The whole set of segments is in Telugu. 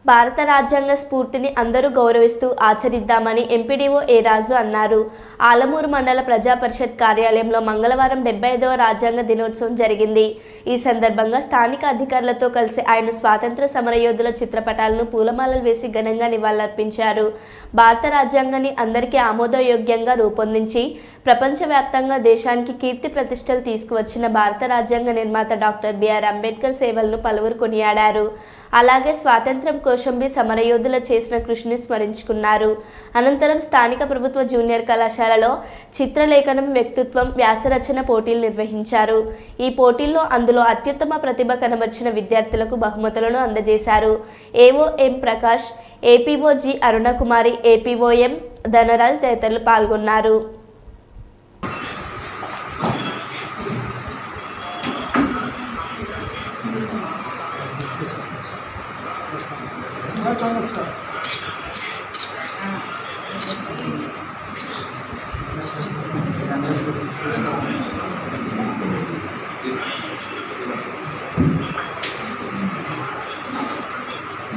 భారత రాజ్యాంగ స్ఫూర్తిని అందరూ గౌరవిస్తూ ఆచరిద్దామని ఎంపీడీఓ ఏ రాజు అన్నారు. ఆలమూరు మండల ప్రజా పరిషత్ కార్యాలయంలో మంగళవారం 75వ రాజ్యాంగ దినోత్సవం జరిగింది. ఈ సందర్భంగా స్థానిక అధికారులతో కలిసి ఆయన స్వాతంత్ర సమరయోధుల చిత్రపటాలను పూలమాలలు వేసి ఘనంగా నివాళులర్పించారు. భారత రాజ్యాంగాన్ని అందరికీ ఆమోదయోగ్యంగా రూపొందించి ప్రపంచవ్యాప్తంగా దేశానికి కీర్తి ప్రతిష్టలు తీసుకువచ్చిన భారత రాజ్యాంగ నిర్మాత డాక్టర్ బిఆర్ అంబేద్కర్ సేవలను పలువురు కొనియాడారు. అలాగే స్వాతంత్ర్యం కోసం సమరయోధులు చేసిన కృషిని స్మరించుకున్నారు. అనంతరం స్థానిక ప్రభుత్వ జూనియర్ కళాశాలలో చిత్రలేఖనం, వ్యక్తిత్వం, వ్యాసరచన పోటీలు నిర్వహించారు. ఈ పోటీల్లో అందులో అత్యుత్తమ ప్రతిభ కనబర్చిన విద్యార్థులకు బహుమతులను అందజేశారు. AO M Prakash, APO G Arunakumari, APO M Dhanaraj తదితరులు పాల్గొన్నారు.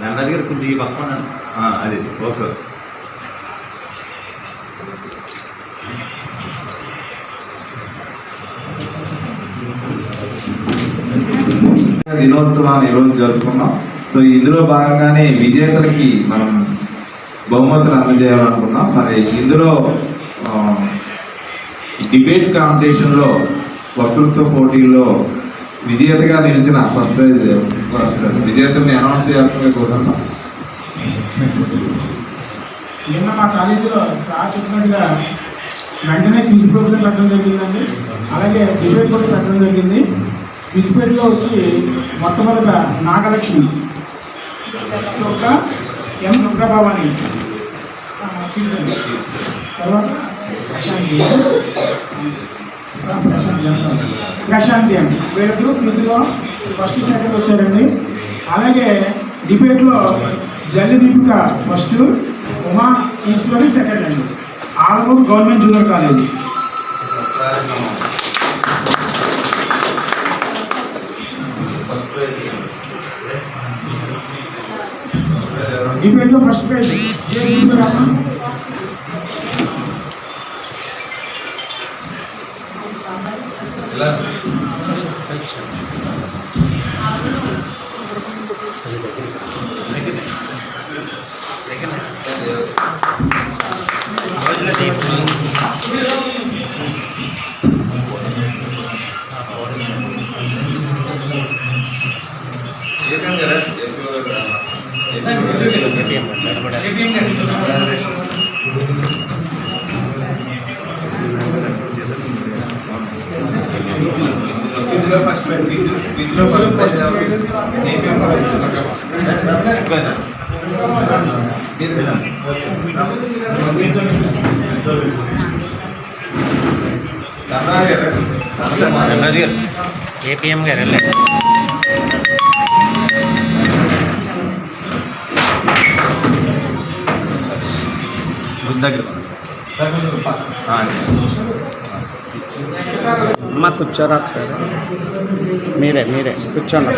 నా దగ్గర కొంచెం పక్కన అది ఓకే. దినోత్సవాన్ని ఈరోజు జరుపుకున్నాం. సో ఇందులో భాగంగానే విజేతలకి మనం బహుమతులు అందజేయాలనుకున్నాం. మరి ఇందులో డిబేట్ కాంపిటీషన్లో వక్తృత్వ పోటీల్లో విజేతగా నిలిచిన ఫస్ట్ ప్రైజ్ విజేతల్ని అనౌన్స్ చేయాల్సిందిగా కోరుతున్నాం. నిన్న మా కాలేజీలో సార్ చెప్పినట్టుగా వెంటనే క్విజ్ ప్రోగ్రాం పెట్టడం జరిగిందండి. అలాగే డిబేట్ కూడా పెట్టడం జరిగింది. క్విజ్లో వచ్చి మొట్టమొదట నాగలక్ష్మి, ఎం దుర్గాభవాని, తర్వాత ప్రశాంతి అని వీళ్ళిద్దరూ క్విజ్లో ఫస్ట్, సెకండ్ వచ్చారండి. అలాగే డిబేట్లో జల్లి దీపిక ఫస్ట్, ఉమా ఈశ్వరి సెకండ్ అండి. Alamuru government junior college. డిబేట్లో ఫస్ట్ ప్రైజ్ ఏపీఎం గారు దగ్గర అమ్మ కూర్చోరా ఒకసారి, మీరే కూర్చోండి.